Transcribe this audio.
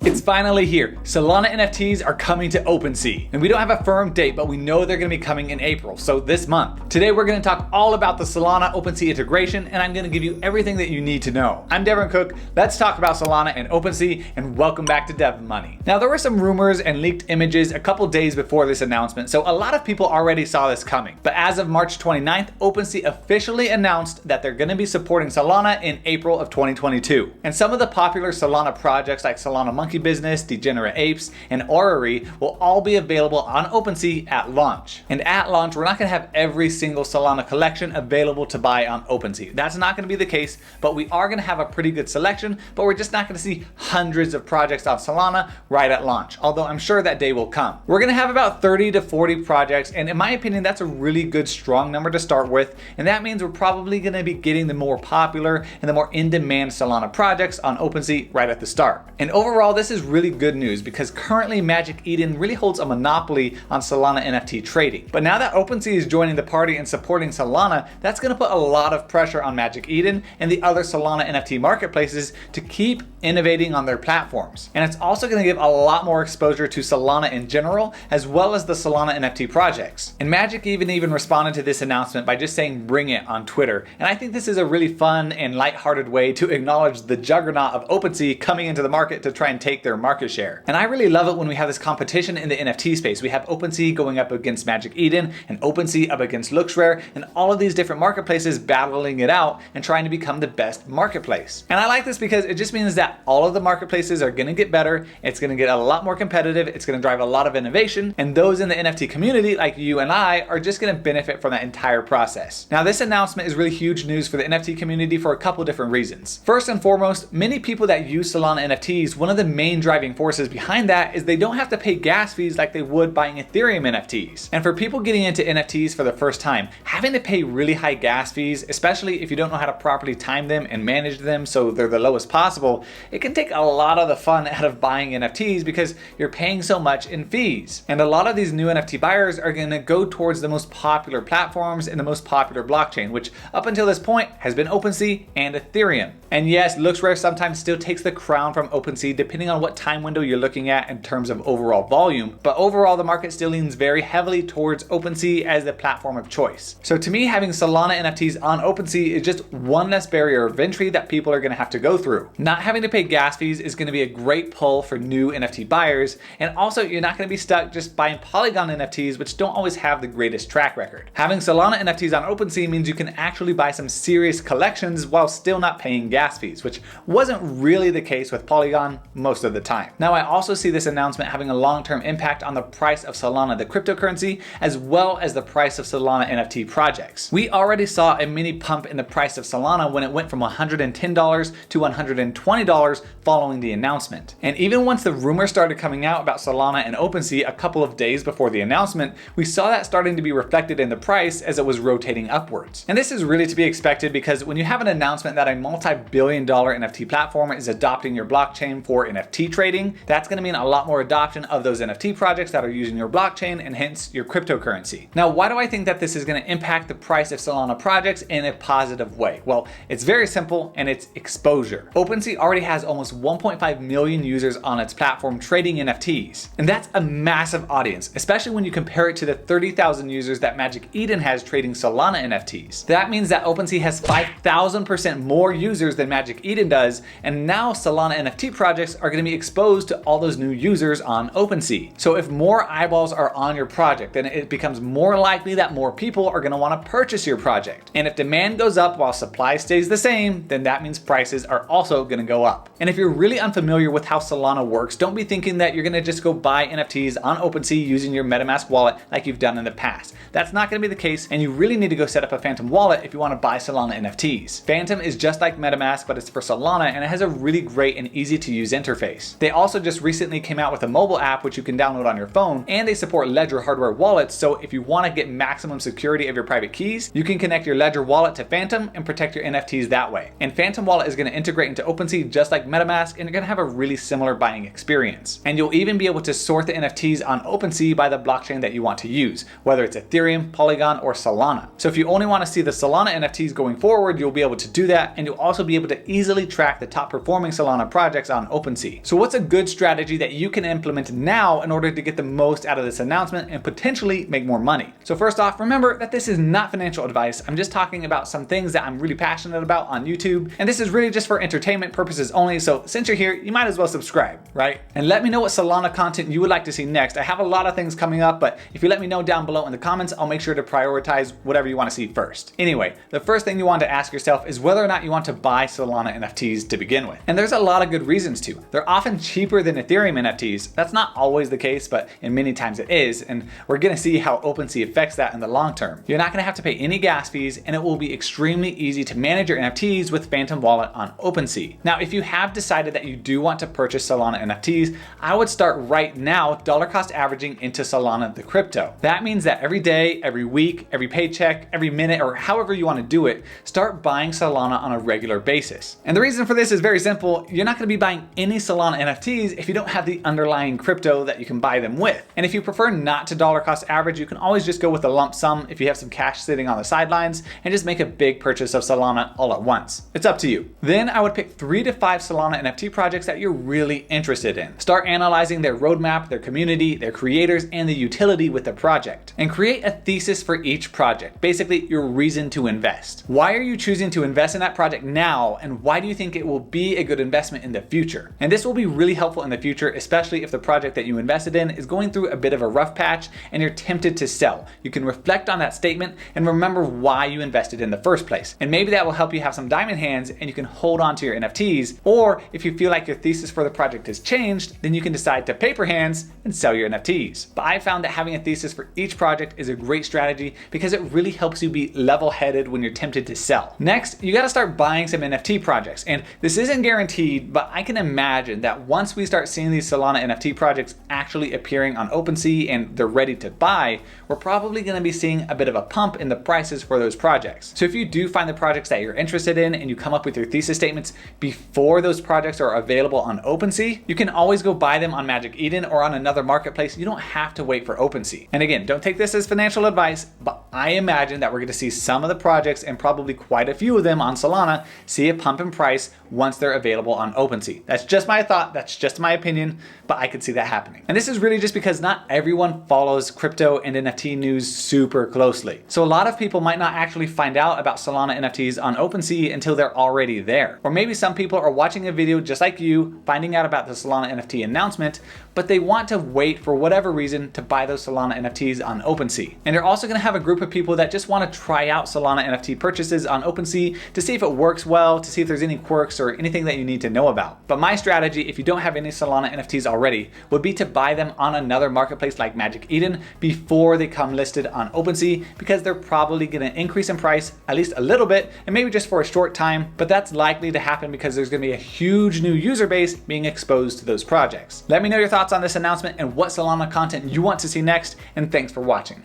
It's finally here. Solana NFTs are coming to OpenSea. And we don't have a firm date, but we know they're going to be coming in April, so this month. Today we're going to talk all about the Solana OpenSea integration, and I'm going to give you everything that you need to know. I'm Devin Cook. Let's talk about Solana and OpenSea, and welcome back to Dev Money. Now, there were some rumors and leaked images a couple days before this announcement, so a lot of people already saw this coming. But as of March 29th, OpenSea officially announced that they're going to be supporting Solana in April of 2022. And some of the popular Solana projects like Solana Monkey Business, Degenerate Apes, and Orrery will all be available on OpenSea at launch. And at launch, we're not going to have every single Solana collection available to buy on OpenSea. That's not going to be the case, but we are going to have a pretty good selection, but we're just not going to see hundreds of projects on Solana right at launch, although I'm sure that day will come. We're going to have about 30 to 40 projects, and in my opinion, that's a really good strong number to start with, and that means we're probably going to be getting the more popular and the more in-demand Solana projects on OpenSea right at the start. And overall, this is really good news because currently Magic Eden really holds a monopoly on Solana NFT trading. But now that OpenSea is joining the party and supporting Solana, that's going to put a lot of pressure on Magic Eden and the other Solana NFT marketplaces to keep innovating on their platforms. And it's also going to give a lot more exposure to Solana in general, as well as the Solana NFT projects. And Magic even responded to this announcement by just saying bring it on Twitter. And I think this is a really fun and lighthearted way to acknowledge the juggernaut of OpenSea coming into the market to try and take their market share. And I really love it when we have this competition in the NFT space. We have OpenSea going up against Magic Eden and OpenSea up against LooksRare, and all of these different marketplaces battling it out and trying to become the best marketplace. And I like this because it just means that all of the marketplaces are going to get better, it's going to get a lot more competitive, it's going to drive a lot of innovation, and those in the NFT community like you and I are just going to benefit from that entire process. Now, this announcement is really huge news for the NFT community for a couple different reasons. First and foremost, many people that use Solana NFTs, one of the main driving forces behind that is they don't have to pay gas fees like they would buying Ethereum NFTs. And for people getting into NFTs for the first time, having to pay really high gas fees, especially if you don't know how to properly time them and manage them so they're the lowest possible, it can take a lot of the fun out of buying NFTs because you're paying so much in fees. And a lot of these new NFT buyers are going to go towards the most popular platforms and the most popular blockchain, which up until this point has been OpenSea and Ethereum. And yes, LooksRare sometimes still takes the crown from OpenSea depending on what time window you're looking at in terms of overall volume, but overall the market still leans very heavily towards OpenSea as the platform of choice. So to me, having Solana NFTs on OpenSea is just one less barrier of entry that people are going to have to go through. Not having to pay gas fees is going to be a great pull for new NFT buyers, and also you're not going to be stuck just buying Polygon NFTs, which don't always have the greatest track record. Having Solana NFTs on OpenSea means you can actually buy some serious collections while still not paying gas fees, which wasn't really the case with Polygon most of the time. Now, I also see this announcement having a long-term impact on the price of Solana, the cryptocurrency, as well as the price of Solana NFT projects. We already saw a mini pump in the price of Solana when it went from $110 to $120 following the announcement. And even once the rumors started coming out about Solana and OpenSea a couple of days before the announcement, we saw that starting to be reflected in the price as it was rotating upwards. And this is really to be expected because when you have an announcement that a multi-billion-dollar NFT platform is adopting your blockchain for NFT trading, that's going to mean a lot more adoption of those NFT projects that are using your blockchain and hence your cryptocurrency. Now, why do I think that this is going to impact the price of Solana projects in a positive way? Well, it's very simple, and it's exposure. OpenSea already has almost 1.5 million users on its platform trading NFTs. And that's a massive audience, especially when you compare it to the 30,000 users that Magic Eden has trading Solana NFTs. That means that OpenSea has 5,000% more users than Magic Eden does, and now Solana NFT projects are going to be exposed to all those new users on OpenSea. So if more eyeballs are on your project, then it becomes more likely that more people are going to want to purchase your project. And if demand goes up while supply stays the same, then that means prices are also going to go up. And if you're really unfamiliar with how Solana works, don't be thinking that you're going to just go buy NFTs on OpenSea using your MetaMask wallet like you've done in the past. That's not going to be the case, and you really need to go set up a Phantom wallet if you want to buy Solana NFTs. Phantom is just like MetaMask, but it's for Solana, and it has a really great and easy to use interface. They also just recently came out with a mobile app which you can download on your phone, and they support Ledger hardware wallets, so if you want to get maximum security of your private keys, you can connect your Ledger wallet to Phantom and protect your NFTs that way. And Phantom wallet is going to integrate into OpenSea just just like MetaMask, and you're gonna have a really similar buying experience. And you'll even be able to sort the NFTs on OpenSea by the blockchain that you want to use, whether it's Ethereum, Polygon, or Solana. So if you only want to see the Solana NFTs going forward, you'll be able to do that, and you'll also be able to easily track the top performing Solana projects on OpenSea. So what's a good strategy that you can implement now in order to get the most out of this announcement and potentially make more money? So first off, remember that this is not financial advice. I'm just talking about some things that I'm really passionate about on YouTube, and this is really just for entertainment purposes only. So since you're here, you might as well subscribe, right? And let me know what Solana content you would like to see next. I have a lot of things coming up, but if you let me know down below in the comments, I'll make sure to prioritize whatever you want to see first. Anyway, the first thing you want to ask yourself is whether or not you want to buy Solana NFTs to begin with. And there's a lot of good reasons to. They're often cheaper than Ethereum NFTs. That's not always the case, but in many times it is, and we're gonna see how OpenSea affects that in the long term. You're not gonna have to pay any gas fees, and it will be extremely easy to manage your NFTs with Phantom Wallet on OpenSea. Now, if you have decided that you do want to purchase Solana NFTs, I would start right now dollar cost averaging into Solana the crypto. That means that every day, every week, every paycheck, every minute, or however you want to do it, start buying Solana on a regular basis. And the reason for this is very simple. You're not going to be buying any Solana NFTs if you don't have the underlying crypto that you can buy them with. And if you prefer not to dollar cost average, you can always just go with a lump sum if you have some cash sitting on the sidelines and just make a big purchase of Solana all at once. It's up to you. Then I would pick 3 to 5 Solana NFT projects that you're really interested in. Start analyzing their roadmap, their community, their creators, and the utility with the project. And create a thesis for each project. Basically, your reason to invest. Why are you choosing to invest in that project now, and why do you think it will be a good investment in the future? And this will be really helpful in the future, especially if the project that you invested in is going through a bit of a rough patch and you're tempted to sell. You can reflect on that statement and remember why you invested in the first place. And maybe that will help you have some diamond hands and you can hold on to your NFTs. Or if you feel like your thesis for the project has changed, then you can decide to paper hands and sell your NFTs. But I found that having a thesis for each project is a great strategy because it really helps you be level-headed when you're tempted to sell. Next, you got to start buying some NFT projects. And this isn't guaranteed, but I can imagine that once we start seeing these Solana NFT projects actually appearing on OpenSea and they're ready to buy, we're probably going to be seeing a bit of a pump in the prices for those projects. So if you do find the projects that you're interested in and you come up with your thesis statements before those projects are available on OpenSea, you can always go buy them on Magic Eden or on another marketplace. You don't have to wait for OpenSea. And again, don't take this as financial advice, but I imagine that we're going to see some of the projects and probably quite a few of them on Solana see a pump in price once they're available on OpenSea. That's just my thought, that's just my opinion, but I could see that happening. And this is really just because not everyone follows crypto and NFT news super closely. So a lot of people might not actually find out about Solana NFTs on OpenSea until they're already there. Or maybe some people are watching a video just like you, finding out about the Solana NFT announcement, but they want to wait for whatever reason to buy those Solana NFTs on OpenSea. And you're also going to have a group of people that just want to try out Solana NFT purchases on OpenSea to see if it works well, to see if there's any quirks or anything that you need to know about. But my strategy, if you don't have any Solana NFTs already, would be to buy them on another marketplace like Magic Eden before they come listed on OpenSea, because they're probably going to increase in price at least a little bit, and maybe just for a short time, but that's likely to happen because there's going to be a huge new user base being exposed to those projects. Let me know your thoughts on this announcement and what Solana content you want to see next, and thanks for watching.